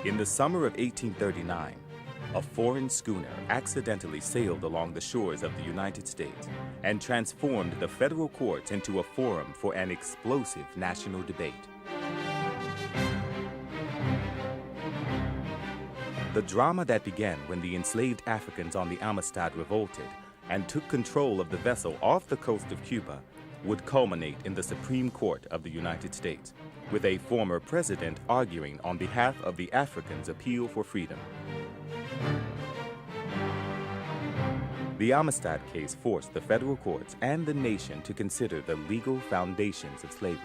In the summer of 1839, a foreign schooner accidentally sailed along the shores of the United States and transformed the federal courts into a forum for an explosive national debate. The drama that began when the enslaved Africans on the Amistad revolted and took control of the vessel off the coast of Cuba would culminate in the Supreme Court of the United States, with a former president arguing on behalf of the Africans' appeal for freedom. The Amistad case forced the federal courts and the nation to consider the legal foundations of slavery.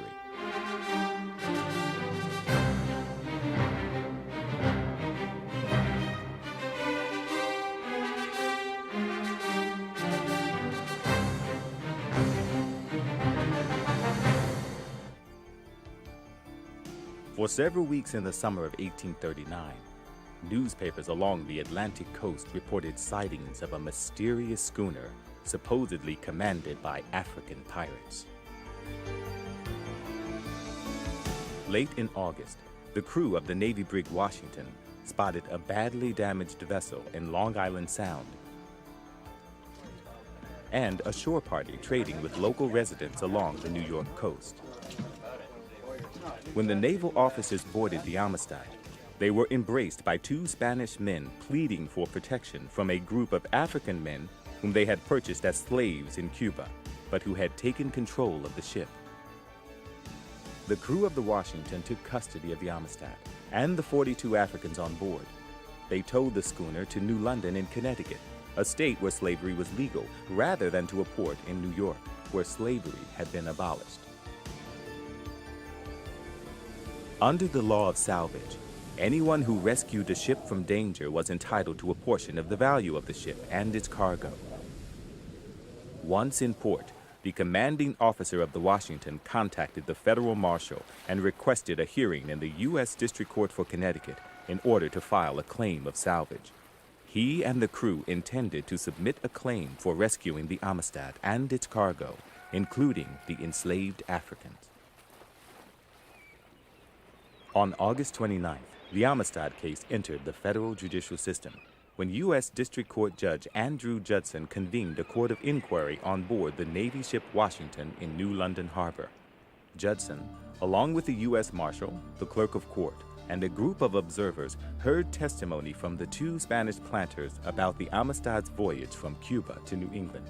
For several weeks in the summer of 1839, newspapers along the Atlantic coast reported sightings of a mysterious schooner supposedly commanded by African pirates. Late in August, the crew of the Navy brig Washington spotted a badly damaged vessel in Long Island Sound and a shore party trading with local residents along the New York coast. When the naval officers boarded the Amistad, they were embraced by two Spanish men pleading for protection from a group of African men whom they had purchased as slaves in Cuba, but who had taken control of the ship. The crew of the Washington took custody of the Amistad and the 42 Africans on board. They towed the schooner to New London in Connecticut, a state where slavery was legal, rather than to a port in New York, where slavery had been abolished. Under the law of salvage, anyone who rescued a ship from danger was entitled to a portion of the value of the ship and its cargo. Once in port, the commanding officer of the Washington contacted the federal marshal and requested a hearing in the U.S. District Court for Connecticut in order to file a claim of salvage. He and the crew intended to submit a claim for rescuing the Amistad and its cargo, including the enslaved Africans. On August 29th, the Amistad case entered the federal judicial system when U.S. District Court Judge Andrew Judson convened a court of inquiry on board the Navy ship Washington in New London Harbor. Judson, along with the U.S. Marshal, the Clerk of Court, and a group of observers, heard testimony from the two Spanish planters about the Amistad's voyage from Cuba to New England.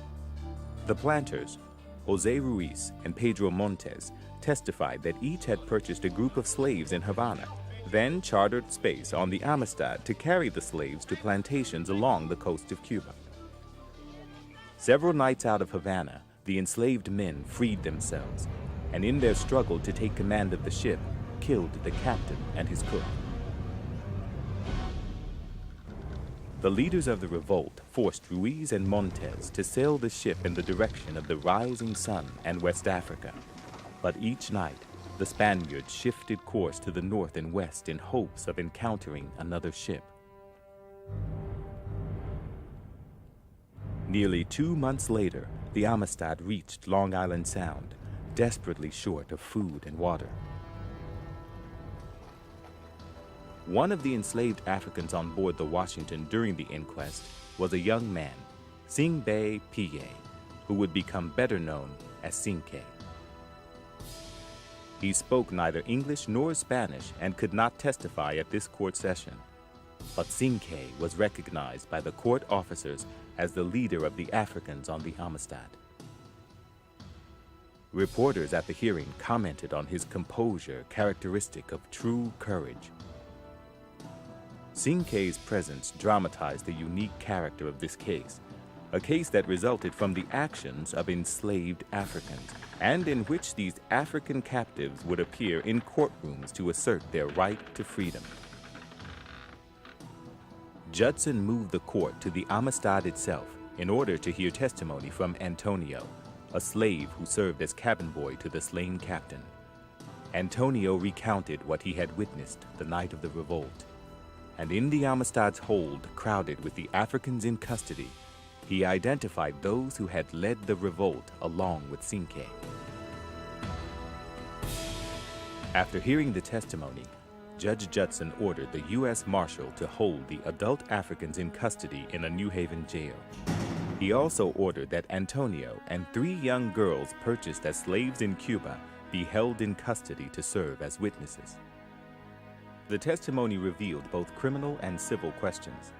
The planters, Jose Ruiz and Pedro Montes, testified that each had purchased a group of slaves in Havana, then chartered space on the Amistad to carry the slaves to plantations along the coast of Cuba. Several nights out of Havana, the enslaved men freed themselves, and in their struggle to take command of the ship, killed the captain and his cook. The leaders of the revolt forced Ruiz and Montes to sail the ship in the direction of the rising sun and West Africa. But each night, the Spaniards shifted course to the north and west in hopes of encountering another ship. Nearly 2 months later, the Amistad reached Long Island Sound, desperately short of food and water. One of the enslaved Africans on board the Washington during the inquest was a young man, Singbe Piye, who would become better known as Sinke. He spoke neither English nor Spanish and could not testify at this court session. But Sinke was recognized by the court officers as the leader of the Africans on the Amistad. Reporters at the hearing commented on his composure, characteristic of true courage. Sinke's presence dramatized the unique character of this case, a case that resulted from the actions of enslaved Africans, and in which these African captives would appear in courtrooms to assert their right to freedom. Judson moved the court to the Amistad itself in order to hear testimony from Antonio, a slave who served as cabin boy to the slain captain. Antonio recounted what he had witnessed the night of the revolt, and in the Amistad's hold, crowded with the Africans in custody, he identified those who had led the revolt along with Sinke. After hearing the testimony, Judge Judson ordered the U.S. Marshal to hold the adult Africans in custody in a New Haven jail. He also ordered that Antonio and 3 young girls purchased as slaves in Cuba be held in custody to serve as witnesses. The testimony revealed both criminal and civil questions.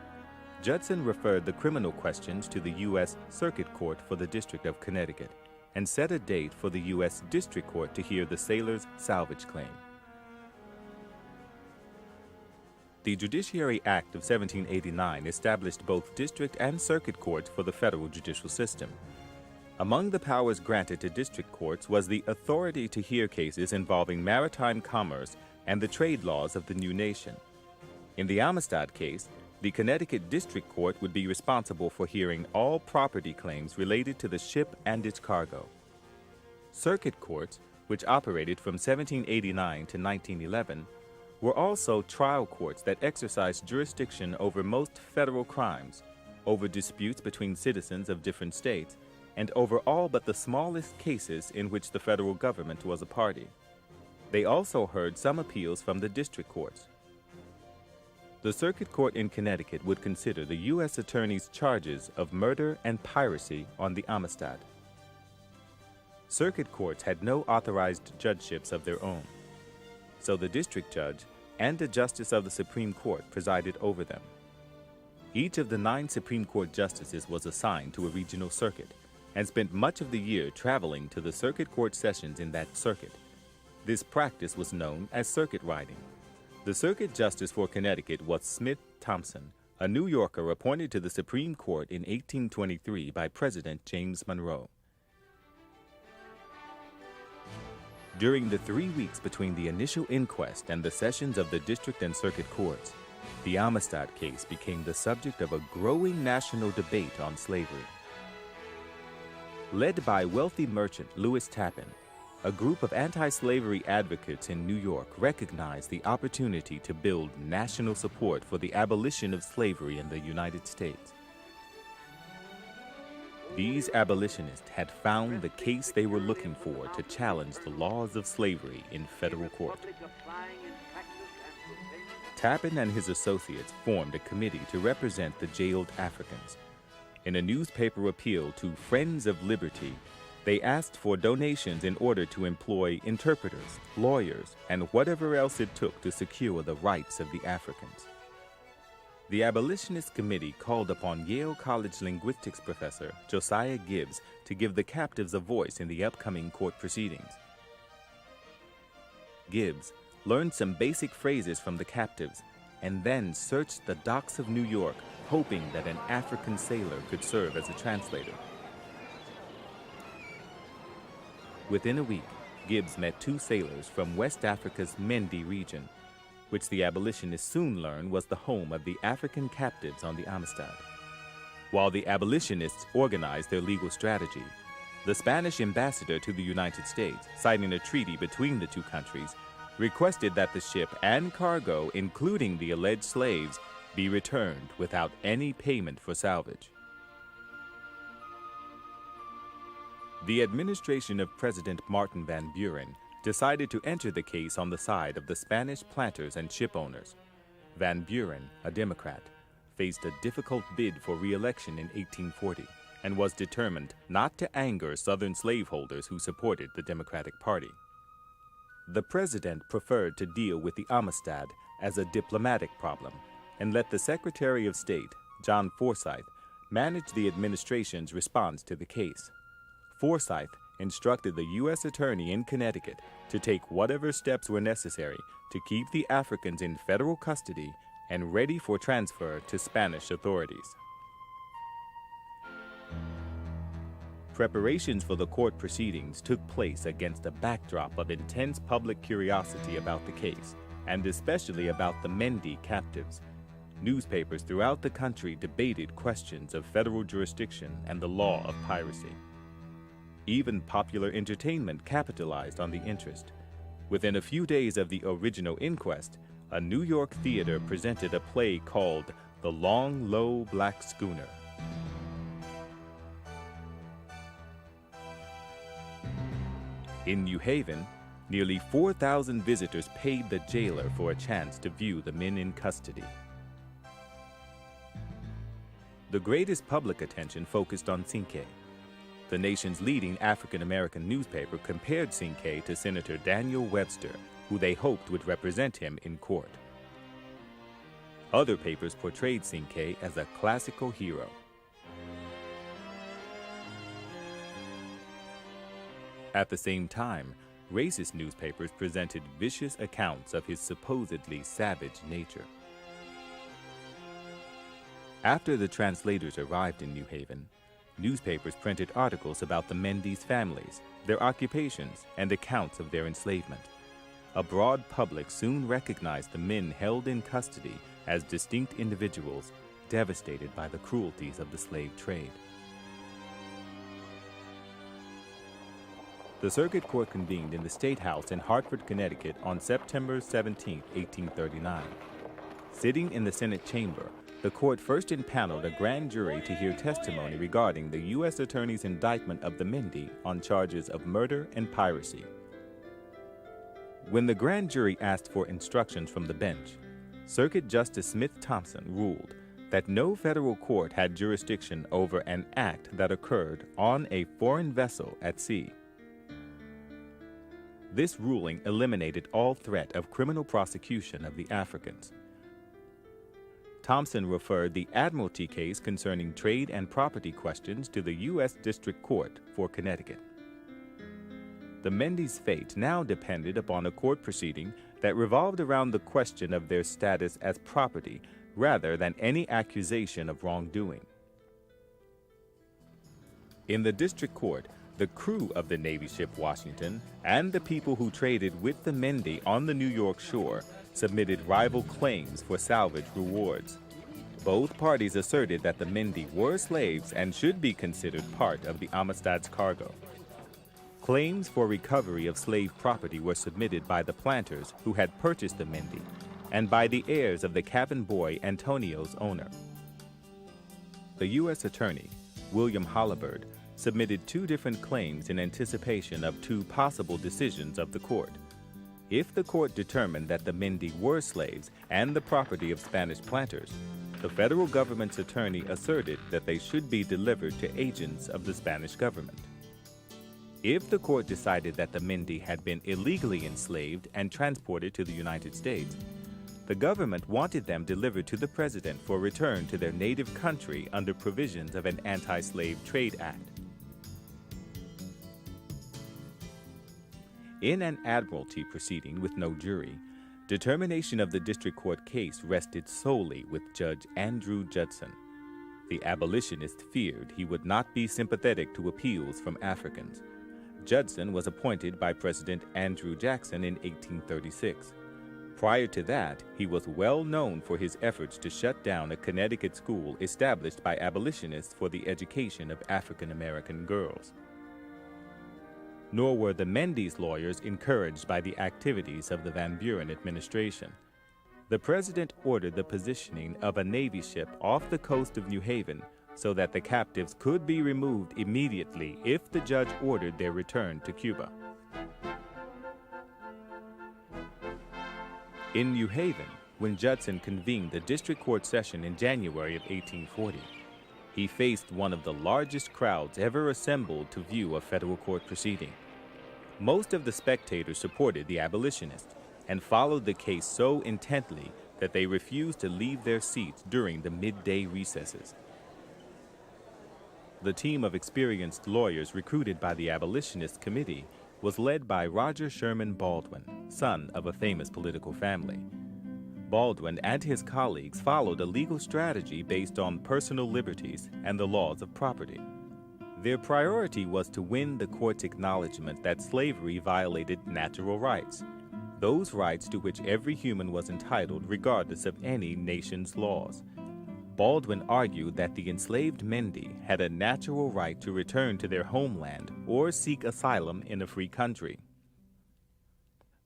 Judson referred the criminal questions to the U.S. Circuit Court for the District of Connecticut and set a date for the U.S. District Court to hear the sailors' salvage claim. The Judiciary Act of 1789 established both district and circuit courts for the federal judicial system. Among the powers granted to district courts was the authority to hear cases involving maritime commerce and the trade laws of the new nation. In the Amistad case, the Connecticut District Court would be responsible for hearing all property claims related to the ship and its cargo. Circuit courts, which operated from 1789 to 1911, were also trial courts that exercised jurisdiction over most federal crimes, over disputes between citizens of different states, and over all but the smallest cases in which the federal government was a party. They also heard some appeals from the district courts. The circuit court in Connecticut would consider the U.S. Attorney's charges of murder and piracy on the Amistad. Circuit courts had no authorized judgeships of their own, so the district judge and a justice of the Supreme Court presided over them. Each of the 9 Supreme Court justices was assigned to a regional circuit and spent much of the year traveling to the circuit court sessions in that circuit. This practice was known as circuit riding. The circuit justice for Connecticut was Smith Thompson, a New Yorker appointed to the Supreme Court in 1823 by President James Monroe. During the 3 weeks between the initial inquest and the sessions of the district and circuit courts, the Amistad case became the subject of a growing national debate on slavery. Led by wealthy merchant Lewis Tappan, a group of anti-slavery advocates in New York recognized the opportunity to build national support for the abolition of slavery in the United States. These abolitionists had found the case they were looking for to challenge the laws of slavery in federal court. Tappan and his associates formed a committee to represent the jailed Africans. In a newspaper appeal to Friends of Liberty, they asked for donations in order to employ interpreters, lawyers, and whatever else it took to secure the rights of the Africans. The Abolitionist Committee called upon Yale College linguistics professor Josiah Gibbs to give the captives a voice in the upcoming court proceedings. Gibbs learned some basic phrases from the captives and then searched the docks of New York, hoping that an African sailor could serve as a translator. Within a week, Gibbs met 2 sailors from West Africa's Mendi region, which the abolitionists soon learned was the home of the African captives on the Amistad. While the abolitionists organized their legal strategy, the Spanish ambassador to the United States, citing a treaty between the 2 countries, requested that the ship and cargo, including the alleged slaves, be returned without any payment for salvage. The administration of President Martin Van Buren decided to enter the case on the side of the Spanish planters and ship owners. Van Buren, a Democrat, faced a difficult bid for re-election in 1840 and was determined not to anger Southern slaveholders who supported the Democratic Party. The president preferred to deal with the Amistad as a diplomatic problem and let the Secretary of State, John Forsyth, manage the administration's response to the case. Forsyth instructed the U.S. Attorney in Connecticut to take whatever steps were necessary to keep the Africans in federal custody and ready for transfer to Spanish authorities. Preparations for the court proceedings took place against a backdrop of intense public curiosity about the case, and especially about the Mendi captives. Newspapers throughout the country debated questions of federal jurisdiction and the law of piracy. Even popular entertainment capitalized on the interest. Within a few days of the original inquest, a New York theater presented a play called The Long, Low Black Schooner. In New Haven, Nearly 4,000 visitors paid the jailer for a chance to view the men in custody. The greatest public attention focused on I.C.E. The nation's leading African-American newspaper compared I.C.E. to Senator Daniel Webster, who they hoped would represent him in court. Other papers portrayed I.C.E. as a classical hero. At the same time, racist newspapers presented vicious accounts of his supposedly savage nature. After the translators arrived in New Haven, newspapers printed articles about the Mendy's families, their occupations, and accounts of their enslavement. A broad public soon recognized the men held in custody as distinct individuals devastated by the cruelties of the slave trade. The Circuit Court convened in the State House in Hartford, Connecticut on September 17, 1839. Sitting in the Senate chamber, the court first impaneled a grand jury to hear testimony regarding the U.S. Attorney's indictment of the Mendy on charges of murder and piracy. When the grand jury asked for instructions from the bench, Circuit Justice Smith Thompson ruled that no federal court had jurisdiction over an act that occurred on a foreign vessel at sea. This ruling eliminated all threat of criminal prosecution of the Africans. Thompson referred the Admiralty case concerning trade and property questions to the U.S. District Court for Connecticut. The Mendy's fate now depended upon a court proceeding that revolved around the question of their status as property rather than any accusation of wrongdoing. In the District Court, the crew of the Navy ship Washington and the people who traded with the Mendy on the New York shore submitted rival claims for salvage rewards. Both parties asserted that the Mendy were slaves and should be considered part of the Amistad's cargo. Claims for recovery of slave property were submitted by the planters who had purchased the Mendy and by the heirs of the cabin boy Antonio's owner. The U.S. Attorney, William Halliburtt, submitted two different claims in anticipation of two possible decisions of the court. If the court determined that the Mendy were slaves and the property of Spanish planters, the federal government's attorney asserted that they should be delivered to agents of the Spanish government. If the court decided that the Mendy had been illegally enslaved and transported to the United States, the government wanted them delivered to the president for return to their native country under provisions of an anti-slave trade act. In an admiralty proceeding with no jury, determination of the district court case rested solely with Judge Andrew Judson. The abolitionist feared he would not be sympathetic to appeals from Africans. Judson was appointed by President Andrew Jackson in 1836. Prior to that, he was well known for his efforts to shut down a Connecticut school established by abolitionists for the education of African American girls. Nor were the Mendy's lawyers encouraged by the activities of the Van Buren administration. The president ordered the positioning of a Navy ship off the coast of New Haven so that the captives could be removed immediately if the judge ordered their return to Cuba. In New Haven, when Judson convened the district court session in January of 1840, he faced one of the largest crowds ever assembled to view a federal court proceeding. Most of the spectators supported the abolitionists and followed the case so intently that they refused to leave their seats during the midday recesses. The team of experienced lawyers recruited by the abolitionist committee was led by Roger Sherman Baldwin, son of a famous political family. Baldwin and his colleagues followed a legal strategy based on personal liberties and the laws of property. Their priority was to win the court's acknowledgement that slavery violated natural rights, those rights to which every human was entitled regardless of any nation's laws. Baldwin argued that the enslaved Mendy had a natural right to return to their homeland or seek asylum in a free country.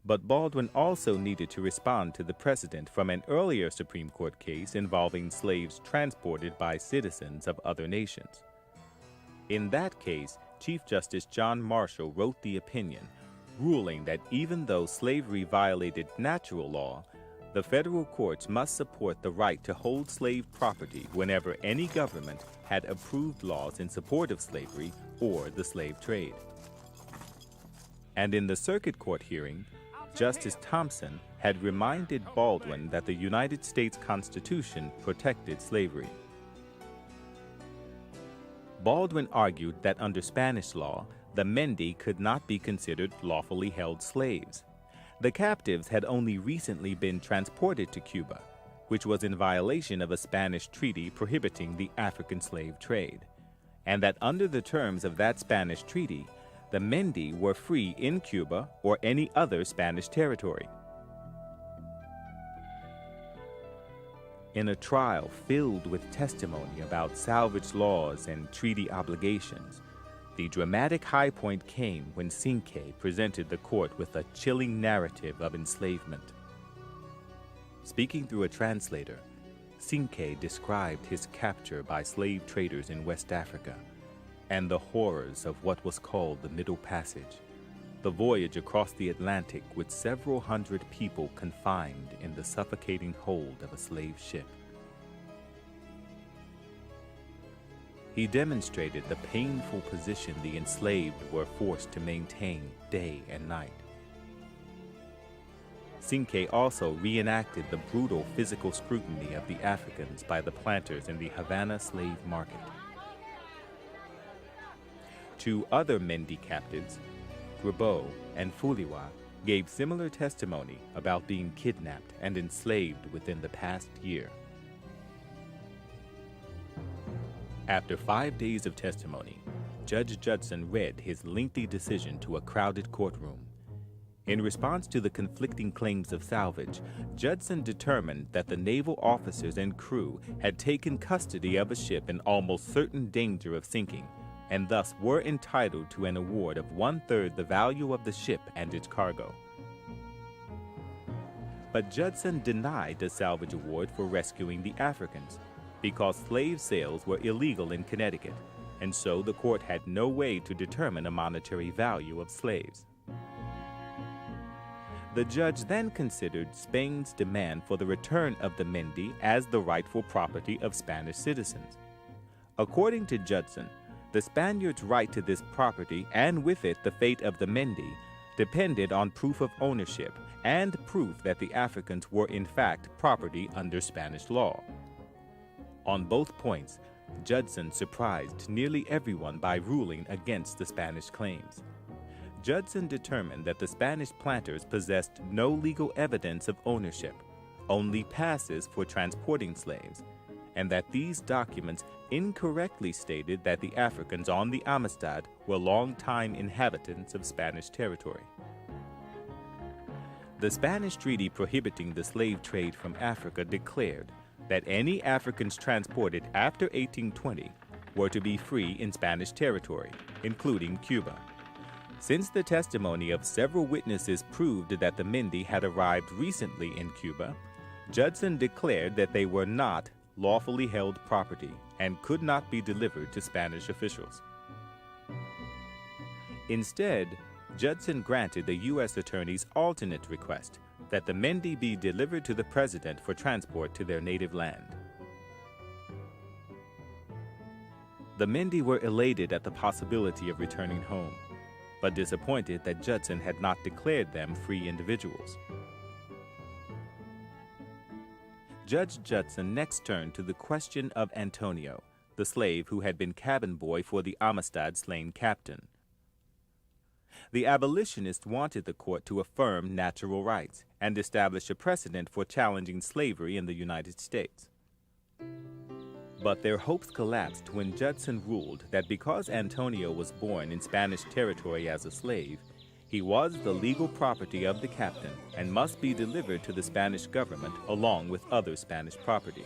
But Baldwin also needed to respond to the precedent from an earlier Supreme Court case involving slaves transported by citizens of other nations. In that case, Chief Justice John Marshall wrote the opinion, ruling that even though slavery violated natural law, the federal courts must support the right to hold slave property whenever any government had approved laws in support of slavery or the slave trade. And in the circuit court hearing, Justice Thompson had reminded Baldwin that the United States Constitution protected slavery. Baldwin argued that under Spanish law, the Mendi could not be considered lawfully held slaves. The captives had only recently been transported to Cuba, which was in violation of a Spanish treaty prohibiting the African slave trade, and that under the terms of that Spanish treaty, the Mendi were free in Cuba or any other Spanish territory. In a trial filled with testimony about salvage laws and treaty obligations, the dramatic high point came when I.C.E. presented the court with a chilling narrative of enslavement. Speaking through a translator, I.C.E. described his capture by slave traders in West Africa and the horrors of what was called the Middle Passage, the voyage across the Atlantic with several hundred people confined in the suffocating hold of a slave ship. He demonstrated the painful position the enslaved were forced to maintain day and night. I.C.E. also reenacted the brutal physical scrutiny of the Africans by the planters in the Havana slave market. Two other Mendi captives, Revolt and Fuliwa, gave similar testimony about being kidnapped and enslaved within the past year. After 5 days of testimony, Judge Judson read his lengthy decision to a crowded courtroom. In response to the conflicting claims of salvage, Judson determined that the naval officers and crew had taken custody of a ship in almost certain danger of sinking, and thus were entitled to an award of 1/3 the value of the ship and its cargo. But Judson denied the salvage award for rescuing the Africans, because slave sales were illegal in Connecticut, and so the court had no way to determine a monetary value of slaves. The judge then considered Spain's demand for the return of the Mendi as the rightful property of Spanish citizens. According to Judson, the Spaniards' right to this property, and with it the fate of the Mendi, depended on proof of ownership and proof that the Africans were in fact property under Spanish law. On both points, Judson surprised nearly everyone by ruling against the Spanish claims. Judson determined that the Spanish planters possessed no legal evidence of ownership, only passes for transporting slaves, and that these documents incorrectly stated that the Africans on the Amistad were long-time inhabitants of Spanish territory. The Spanish treaty prohibiting the slave trade from Africa declared that any Africans transported after 1820 were to be free in Spanish territory, including Cuba. Since the testimony of several witnesses proved that the Mendi had arrived recently in Cuba, Judson declared that they were not lawfully held property and could not be delivered to Spanish officials. Instead, Judson granted the U.S. Attorney's alternate request that the Mendi be delivered to the President for transport to their native land. The Mendi were elated at the possibility of returning home, but disappointed that Judson had not declared them free individuals. Judge Judson next turned to the question of Antonio, the slave who had been cabin boy for the Amistad slain captain. The abolitionists wanted the court to affirm natural rights and establish a precedent for challenging slavery in the United States. But their hopes collapsed when Judson ruled that because Antonio was born in Spanish territory as a slave, he was the legal property of the captain and must be delivered to the Spanish government along with other Spanish property.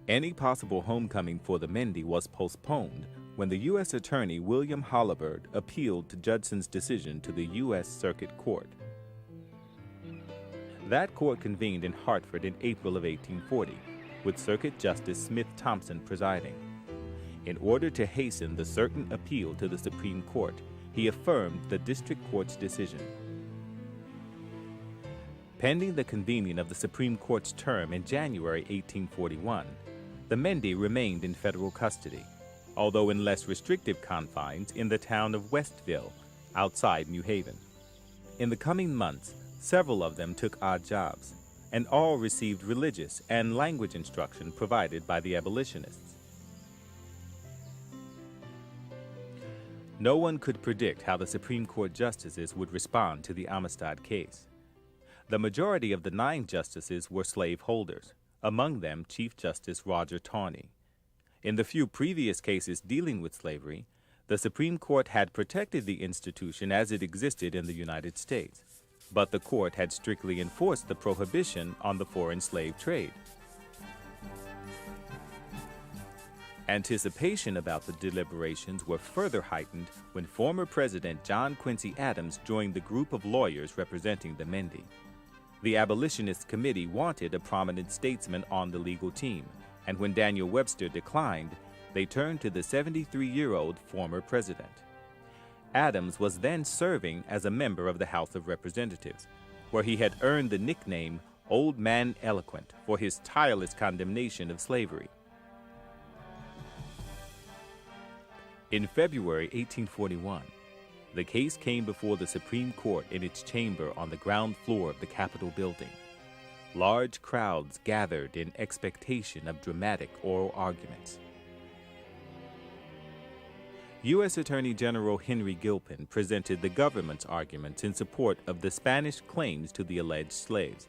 Any possible homecoming for the Mendi was postponed when the U.S. Attorney William Holabird appealed to Judson's decision to the U.S. Circuit Court. That court convened in Hartford in April of 1840, with Circuit Justice Smith Thompson presiding. In order to hasten the certain appeal to the Supreme Court, he affirmed the district court's decision. Pending the convening of the Supreme Court's term in January 1841, the Mendi remained in federal custody, although in less restrictive confines in the town of Westville, outside New Haven. In the coming months, several of them took odd jobs, and all received religious and language instruction provided by the abolitionists. No one could predict how the Supreme Court justices would respond to the Amistad case. The majority of the 9 justices were slaveholders, among them Chief Justice Roger Taney. In the few previous cases dealing with slavery, the Supreme Court had protected the institution as it existed in the United States, but the court had strictly enforced the prohibition on the foreign slave trade. Anticipation about the deliberations were further heightened when former President John Quincy Adams joined the group of lawyers representing the Mendi. The Abolitionist Committee wanted a prominent statesman on the legal team, and when Daniel Webster declined, they turned to the 73-year-old former president. Adams was then serving as a member of the House of Representatives, where he had earned the nickname Old Man Eloquent for his tireless condemnation of slavery. In February 1841, the case came before the Supreme Court in its chamber on the ground floor of the Capitol building. Large crowds gathered in expectation of dramatic oral arguments. U.S. Attorney General Henry Gilpin presented the government's arguments in support of the Spanish claims to the alleged slaves,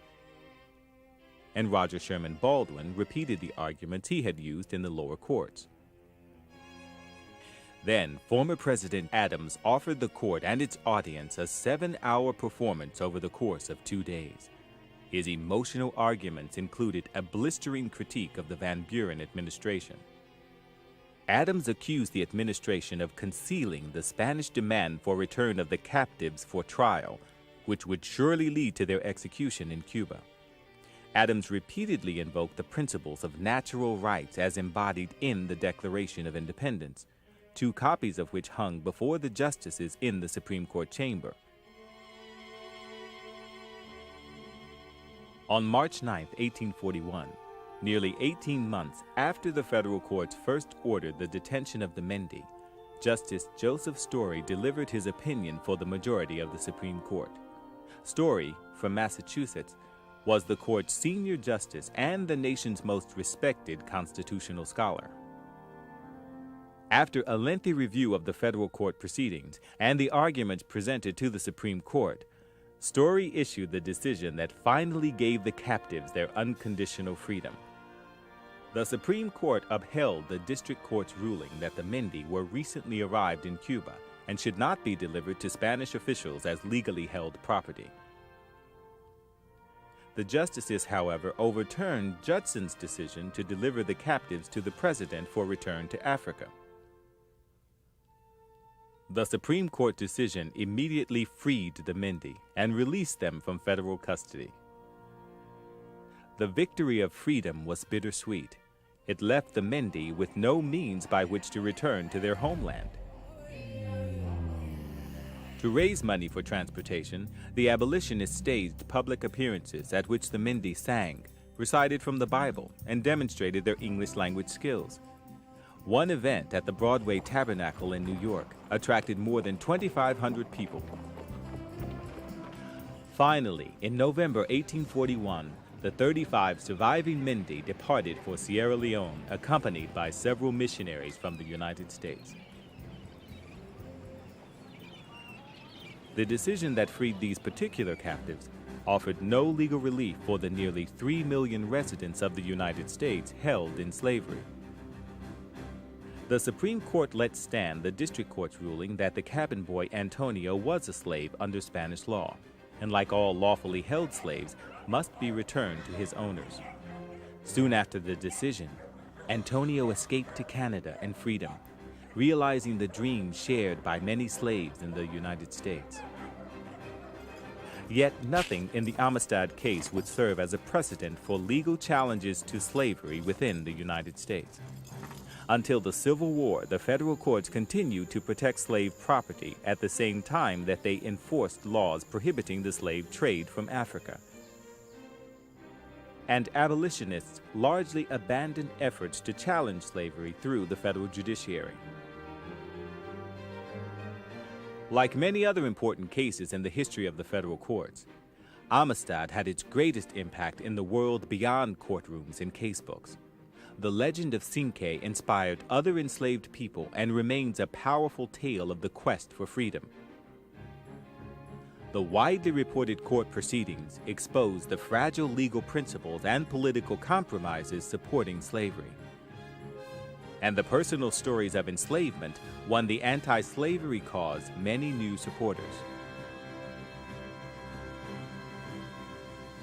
and Roger Sherman Baldwin repeated the arguments he had used in the lower courts. Then, former President Adams offered the court and its audience a 7-hour performance over the course of 2 days. His emotional arguments included a blistering critique of the Van Buren administration. Adams accused the administration of concealing the Spanish demand for return of the captives for trial, which would surely lead to their execution in Cuba. Adams repeatedly invoked the principles of natural rights as embodied in the Declaration of Independence, 2 copies of which hung before the justices in the Supreme Court chamber. On March 9, 1841, nearly 18 months after the federal courts first ordered the detention of the Mendi, Justice Joseph Story delivered his opinion for the majority of the Supreme Court. Story, from Massachusetts, was the court's senior justice and the nation's most respected constitutional scholar. After a lengthy review of the federal court proceedings and the arguments presented to the Supreme Court, Story issued the decision that finally gave the captives their unconditional freedom. The Supreme Court upheld the district court's ruling that the Mendi were recently arrived in Cuba and should not be delivered to Spanish officials as legally held property. The justices, however, overturned Judson's decision to deliver the captives to the president for return to Africa. The Supreme Court decision immediately freed the Mendi and released them from federal custody. The victory of freedom was bittersweet. It left the Mendi with no means by which to return to their homeland. To raise money for transportation, the abolitionists staged public appearances at which the Mendi sang, recited from the Bible, and demonstrated their English language skills. One event at the Broadway Tabernacle in New York attracted more than 2,500 people. Finally, in November 1841, the 35 surviving Mendi departed for Sierra Leone, accompanied by several missionaries from the United States. The decision that freed these particular captives offered no legal relief for the nearly 3 million residents of the United States held in slavery. The Supreme Court let stand the district court's ruling that the cabin boy Antonio was a slave under Spanish law, and like all lawfully held slaves, must be returned to his owners. Soon after the decision, Antonio escaped to Canada and freedom, realizing the dream shared by many slaves in the United States. Yet nothing in the Amistad case would serve as a precedent for legal challenges to slavery within the United States. Until the Civil War, the federal courts continued to protect slave property at the same time that they enforced laws prohibiting the slave trade from Africa. And abolitionists largely abandoned efforts to challenge slavery through the federal judiciary. Like many other important cases in the history of the federal courts, Amistad had its greatest impact in the world beyond courtrooms and casebooks. The legend of I.C.E inspired other enslaved people and remains a powerful tale of the quest for freedom. The widely reported court proceedings exposed the fragile legal principles and political compromises supporting slavery. And the personal stories of enslavement won the anti-slavery cause many new supporters.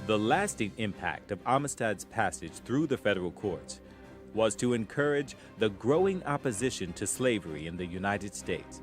The lasting impact of Amistad's passage through the federal courts was to encourage the growing opposition to slavery in the United States.